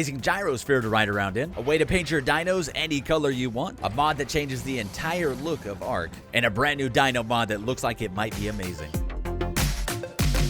Amazing gyrosphere to ride around in, a way to paint your dinos any color you want, a mod that changes the entire look of Ark, and a brand new dino mod that looks like it might be amazing.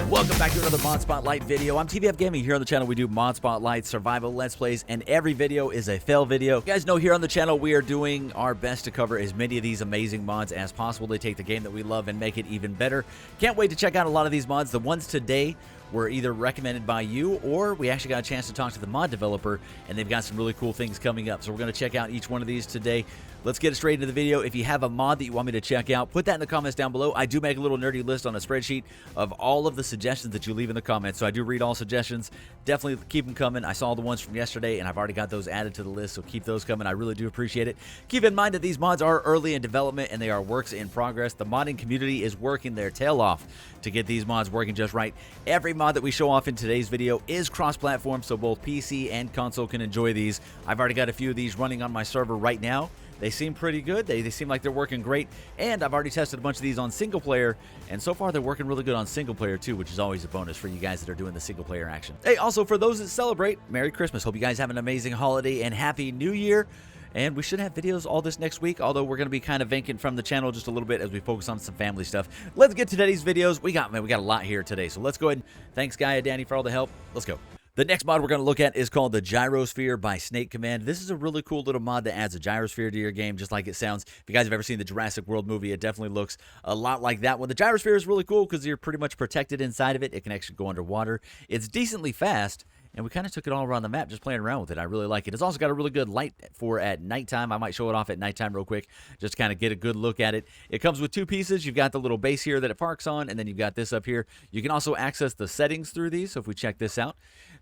Welcome back to another Mod Spotlight video. I'm TBF Gaming. Here on the channel we do Mod Spotlight, survival, let's plays, and every video is a fail video. You guys know here on the channel we are doing our best to cover as many of these amazing mods as possible. They take the game that we love and make it even better. Can't wait to check out a lot of these mods. The ones today were either recommended by you or we actually got a chance to talk to the mod developer, and they've got some really cool things coming up. So we're going to check out each one of these today. Let's get straight into the video. If you have a mod that you want me to check out, put that in the comments down below. I do make a little nerdy list on a spreadsheet of all of the suggestions that you leave in the comments, so I do read all suggestions. Definitely keep them coming. I saw the ones from yesterday, and I've already got those added to the list, so keep those coming. I really do appreciate it. Keep in mind that these mods are early in development, and they are works in progress. The modding community is working their tail off to get these mods working just right. Every mod that we show off in today's video is cross-platform, so both PC and console can enjoy these. I've already got a few of these running on my server right now. They seem pretty good. They seem like they're working great. And I've already tested a bunch of these on single player. And so far, they're working really good on single player, too, which is always a bonus for you guys that are doing the single player action. Hey, also, for those that celebrate, Merry Christmas. Hope you guys have an amazing holiday and Happy New Year. And we should have videos all this next week, although we're going to be kind of vacant from the channel just a little bit as we focus on some family stuff. Let's get to today's videos. We got a lot here today. So let's go ahead and thanks, Guy and Danny, for all the help. Let's go. The next mod we're going to look at is called the Gyrosphere by Snake Command. This is a really cool little mod that adds a gyrosphere to your game, just like it sounds. If you guys have ever seen the Jurassic World movie, it definitely looks a lot like that one. The gyrosphere is really cool because you're pretty much protected inside of it. It can actually go underwater. It's decently fast, and we kind of took it all around the map just playing around with it. I really like it. It's also got a really good light for at nighttime. I might show it off at nighttime real quick just to kind of get a good look at it. It comes with two pieces. You've got the little base here that it parks on, and then you've got this up here. You can also access the settings through these, so if we check this out,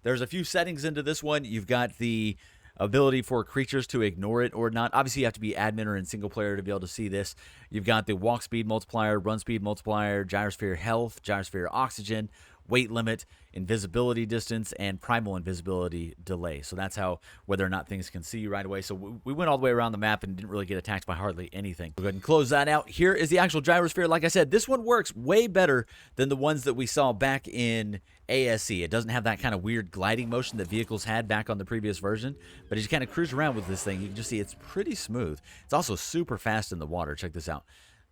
there's a few settings into this one. You've got the ability for creatures to ignore it or not. Obviously, you have to be admin or in single player to be able to see this. You've got the walk speed multiplier, run speed multiplier, gyrosphere health, gyrosphere oxygen, weight limit, invisibility distance, and primal invisibility delay. So that's how, whether or not things can see you right away. So we went all the way around the map and didn't really get attacked by hardly anything. We'll go ahead and close that out. Here is the actual gyrosphere. Like I said, this one works way better than the ones that we saw back in ASE. It doesn't have that kind of weird gliding motion that vehicles had back on the previous version, but as you kind of cruise around with this thing, you can just see it's pretty smooth. It's also super fast in the water. Check this out.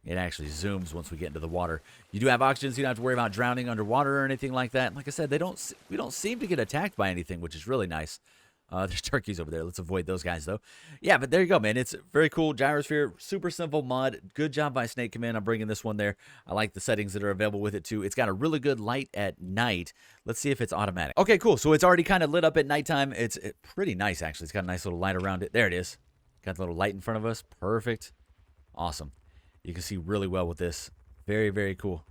It actually zooms once we get into the water. You do have oxygen, so you don't have to worry about drowning underwater or anything like that. Like I said, we don't seem to get attacked by anything, which is really nice. There's turkeys over there. Let's avoid those guys, though. Yeah, but there you go, man. It's very cool. Gyrosphere, super simple mod. Good job by Snake Command. I'm bringing this one there. I like the settings that are available with it, too. It's got a really good light at night. Let's see if it's automatic. Okay, cool. So it's already kind of lit up at nighttime. It's pretty nice, actually. It's got a nice little light around it. There it is. Got the little light in front of us. Perfect. Awesome. You can see really well with this. Very, very cool.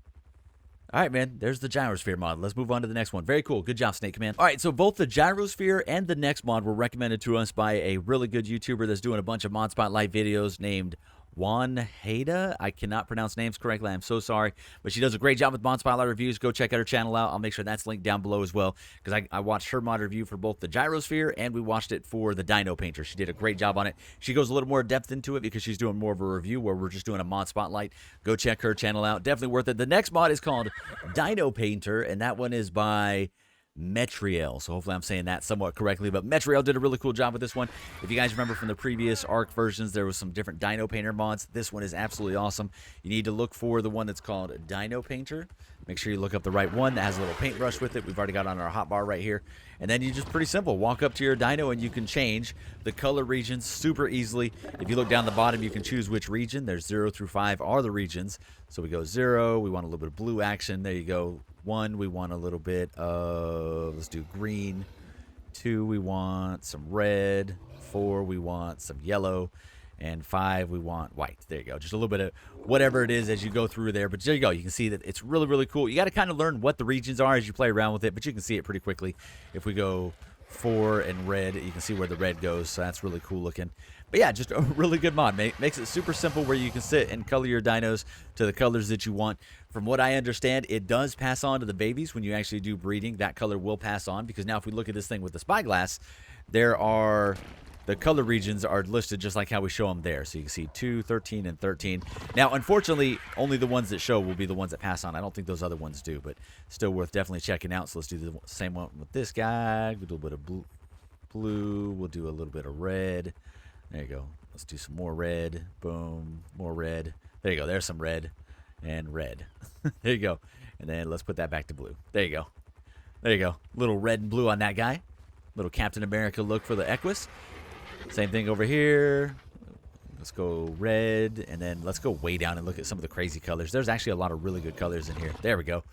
All right, man. There's the Gyrosphere mod. Let's move on to the next one. Very cool. Good job, Snake Command. All right, so both the Gyrosphere and the next mod were recommended to us by a really good YouTuber that's doing a bunch of Mod Spotlight videos named ЖÉ'Ê. I cannot pronounce names correctly. I'm so sorry. But she does a great job with Mod Spotlight reviews. Go check out her channel out. I'll make sure that's linked down below as well, because I watched her mod review for both the Gyrosphere and we watched it for the Dino Painter. She did a great job on it. She goes a little more depth into it because she's doing more of a review where we're just doing a Mod Spotlight. Go check her channel out. Definitely worth it. The next mod is called Dino Painter, and that one is by Metriel. So hopefully I'm saying that somewhat correctly, but Metriel did a really cool job with this one. If you guys remember from the previous Ark versions, there was some different Dino Painter mods. This one is absolutely awesome. You need to look for the one that's called Dino Painter. Make sure you look up the right one that has a little paintbrush with it. We've already got on our hotbar right here. And then you just pretty simple. Walk up to your dino and you can change the color regions super easily. If you look down the bottom, you can choose which region. There's 0 through 5 are the regions. So we go 0. We want a little bit of blue action. There you go. 1, we want a little bit of, let's do green. 2, we want some red. 4, we want some yellow. And 5, we want white. There you go. Just a little bit of whatever it is as you go through there. But there you go. You can see that it's really, really cool. You got to kind of learn what the regions are as you play around with it, but you can see it pretty quickly. If we go 4 and red, you can see where the red goes, so that's really cool looking. But yeah, just a really good mod. Makes it super simple where you can sit and color your dinos to the colors that you want. From what I understand, it does pass on to the babies when you actually do breeding. That color will pass on, because now if we look at this thing with the Spyglass, there are the color regions are listed just like how we show them there. So you can see 2, 13, and 13. Now, unfortunately, only the ones that show will be the ones that pass on. I don't think those other ones do, but still worth definitely checking out. So let's do the same one with this guy. We do a bit of blue. We'll do a little bit of red. There you go. Let's do some more red. Boom. More red. There you go. There's some red and red. There you go. And then let's put that back to blue. There you go. There you go. Little red and blue on that guy. Little Captain America look for the Equus. Same thing over here. Let's go red. And then let's go way down and look at some of the crazy colors. There's actually a lot of really good colors in here. There we go.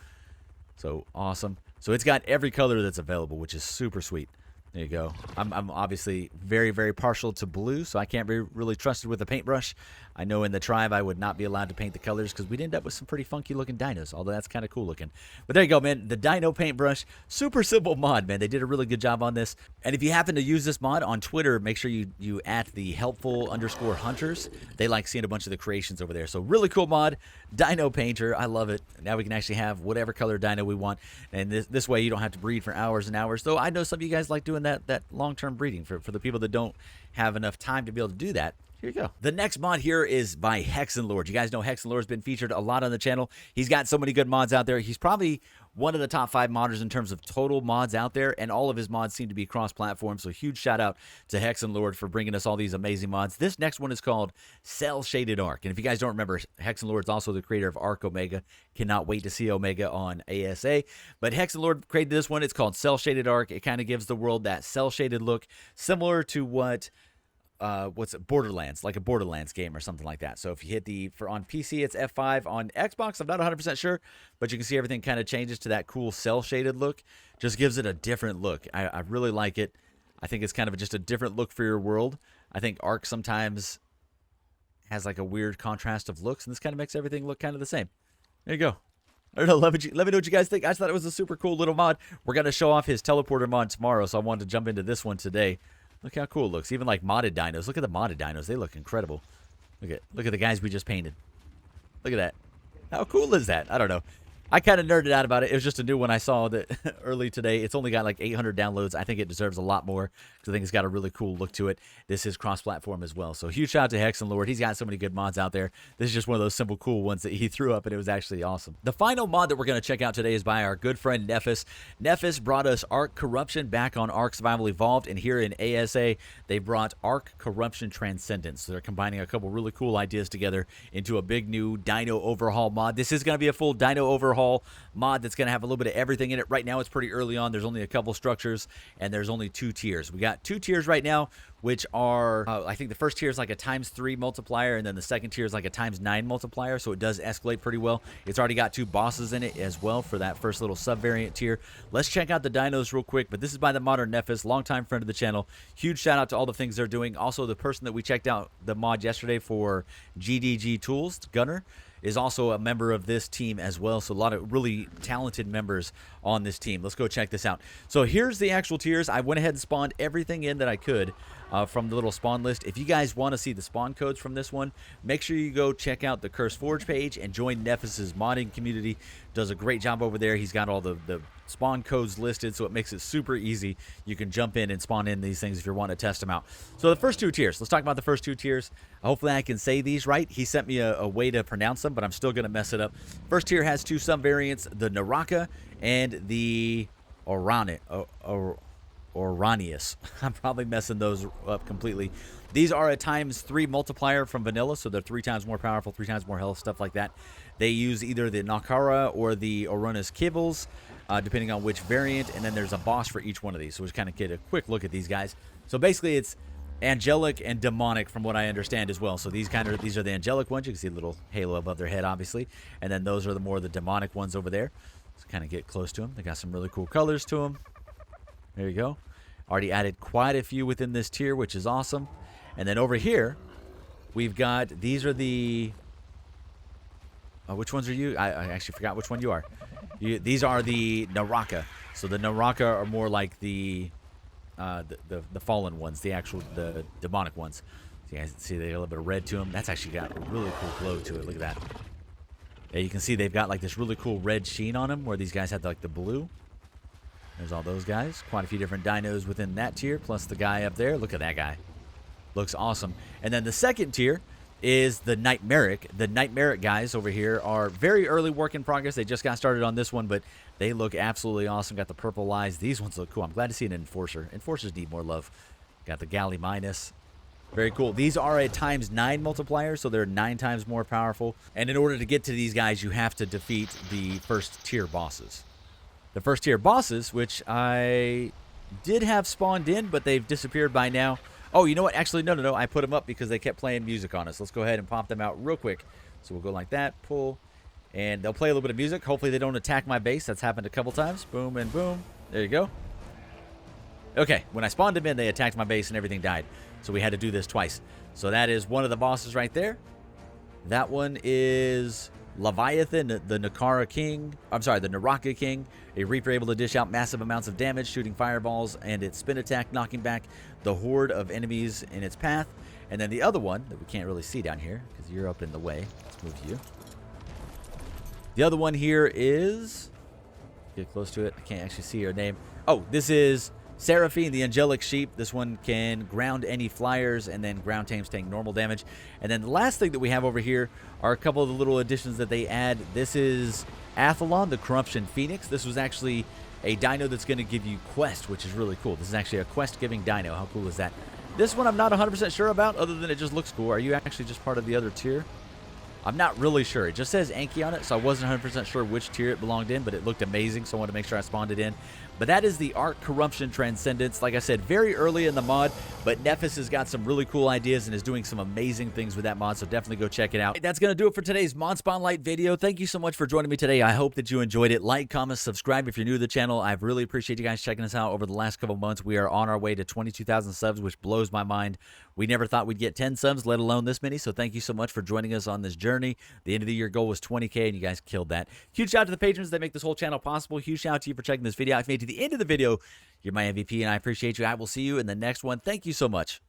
So awesome. So it's got every color that's available, which is super sweet. There you go. I'm obviously very, very partial to blue, so I can't be really trusted with a paintbrush. I know in the tribe I would not be allowed to paint the colors because we'd end up with some pretty funky looking dinos, although that's kind of cool looking. But there you go, man. The Dino paintbrush, super simple mod, man. They did a really good job on this. And if you happen to use this mod on Twitter, make sure you at the helpful_hunters. They like seeing a bunch of the creations over there. So really cool mod, Dino painter. I love it. Now we can actually have whatever color dino we want. And this way you don't have to breed for hours and hours. Though I know some of you guys like doing that long-term breeding. For the people that don't have enough time to be able to do that, here you go. The next mod here is by Hexenlord. You guys know Hexenlord's been featured a lot on the channel. He's got so many good mods out there. He's probably one of the top 5 modders in terms of total mods out there, and all of his mods seem to be cross-platform, so huge shout-out to Hexenlord for bringing us all these amazing mods. This next one is called Cell Shaded Ark, and if you guys don't remember, Hexenlord's also the creator of Ark Omega. Cannot wait to see Omega on ASA, but Hexenlord created this one. It's called Cell Shaded Ark. It kind of gives the world that cell-shaded look, similar to what what's it, Borderlands, like a Borderlands game or something like that. So if you hit on PC, it's F5. On Xbox, I'm not 100% sure, but you can see everything kind of changes to that cool cell-shaded look. Just gives it a different look. I really like it. I think it's kind of just a different look for your world. I think Ark sometimes has like a weird contrast of looks, and this kind of makes everything look kind of the same. There you go. I don't know, let me know what you guys think. I just thought it was a super cool little mod. We're going to show off his teleporter mod tomorrow, so I wanted to jump into this one today. Look how cool it looks. Even like modded dinos. Look at the modded dinos. They look incredible. Look at the guys we just painted. Look at that. How cool is that? I don't know. I kind of nerded out about it. It was just a new one I saw that early today. It's only got like 800 downloads. I think it deserves a lot more because I think it's got a really cool look to it. This is cross-platform as well. So huge shout out to Hexenlord. He's got so many good mods out there. This is just one of those simple, cool ones that he threw up, and it was actually awesome. The final mod that we're going to check out today is by our good friend Nefis. Nefis brought us Ark Corruption back on Ark Survival Evolved, and here in ASA, they brought Ark Corruption Transcendence. So they're combining a couple really cool ideas together into a big new Dino overhaul mod. This is going to be a full Dino overhaul mod that's going to have a little bit of everything in it. Right now it's pretty early on. There's only a couple structures, and there's only 2 tiers. We got 2 tiers right now, which are I think the first tier is like a ×3 multiplier, and then the second tier is like a ×9 multiplier, so it does escalate pretty well. It's already got 2 bosses in it as well for that first little sub-variant tier. Let's check out the dinos real quick, but this is by the modern Nefis, longtime friend of the channel. Huge shout out to all the things they're doing. Also, the person that we checked out the mod yesterday for GDG Tools, Gunner, is also a member of this team as well. So a lot of really talented members on this team. Let's go check this out. So here's the actual tiers. I went ahead and spawned everything in that I could from the little spawn list. If you guys want to see the spawn codes from this one, make sure you go check out the Curse Forge page and join Nefis's modding community. Does a great job over there. He's got all the spawn codes listed, so it makes it super easy. You can jump in and spawn in these things if you want to test them out. So the first 2 tiers. Let's talk about the first 2 tiers. Hopefully I can say these right. He sent me a way to pronounce them, but I'm still going to mess it up. First tier has 2 sub-variants, the Naraka and the Oranius. I'm probably messing those up completely. These are a ×3 multiplier from vanilla, so they're 3 times more powerful, 3 times more health, stuff like that. They use either the Nakara or the Oronus Kibbles, depending on which variant, and then there's a boss for each one of these. So we just kind of get a quick look at these guys. So basically it's angelic and demonic from what I understand as well. So these are the angelic ones. You can see a little halo above their head, obviously. And then those are the more the demonic ones over there. Let's kind of get close to them. They got some really cool colors to them. There you go. Already added quite a few within this tier, which is awesome. And then over here, we've got, these are the, which ones are you? I actually forgot which one you are. These are the Naraka. So the Naraka are more like the fallen ones, the demonic ones. So you guys see they got a little bit of red to them. That's actually got a really cool glow to it. Look at that. Yeah, you can see they've got like this really cool red sheen on them, where these guys have like the blue. There's all those guys. Quite a few different dinos within that tier, plus the guy up there. Look at that guy. Looks awesome. And then the second tier is the Nightmaric. The Nightmaric guys over here are very early work in progress. They just got started on this one, but they look absolutely awesome. Got the purple eyes. These ones look cool. I'm glad to see an Enforcer. Enforcers need more love. Got the Galley Minus. Very cool. These are a ×9 multiplier, so they're 9 times more powerful. And in order to get to these guys, you have to defeat the first tier bosses. The first tier bosses, which I did have spawned in, but they've disappeared by now. Oh, you know what? Actually, no. I put them up because they kept playing music on us. Let's go ahead and pop them out real quick. So we'll go like that, pull, and they'll play a little bit of music. Hopefully they don't attack my base. That's happened a couple times. Boom and boom. There you go. Okay, when I spawned them in, they attacked my base and everything died. So we had to do this twice. So that is one of the bosses right there. That one is Leviathan, the Nakara King. I'm sorry, the Naraka King. A Reaper able to dish out massive amounts of damage, shooting fireballs, and its spin attack, knocking back the horde of enemies in its path. And then the other one that we can't really see down here because you're up in the way. Let's move you. The other one here is... Get close to it. I can't actually see her name. Oh, this is Seraphine, the Angelic Sheep. This one can ground any flyers and then ground tames, take normal damage. And then the last thing that we have over here are a couple of the little additions that they add. This is Athlon, the Corruption Phoenix. This was actually a dino that's going to give you quest, which is really cool. This is actually a quest-giving dino. How cool is that? This one I'm not 100% sure about, other than it just looks cool. Are you actually just part of the other tier? I'm not really sure. It just says Anki on it, so I wasn't 100% sure which tier it belonged in, but it looked amazing, so I wanted to make sure I spawned it in. But that is the Ark Corruption Transcendence. Like I said, very early in the mod, but Nephis has got some really cool ideas and is doing some amazing things with that mod, so definitely go check it out. That's going to do it for today's Mod Spotlight video. Thank you so much for joining me today. I hope that you enjoyed it. Like, comment, subscribe if you're new to the channel. I really appreciate you guys checking us out over the last couple months. We are on our way to 22,000 subs, which blows my mind. We never thought we'd get 10 subs, let alone this many, so thank you so much for joining us on this journey. The end of the year goal was 20K, and you guys killed that. Huge shout out to the patrons that make this whole channel possible. Huge shout out to you for checking this video. If you made it to the end of the video, you're my MVP, and I appreciate you. I will see you in the next one. Thank you so much.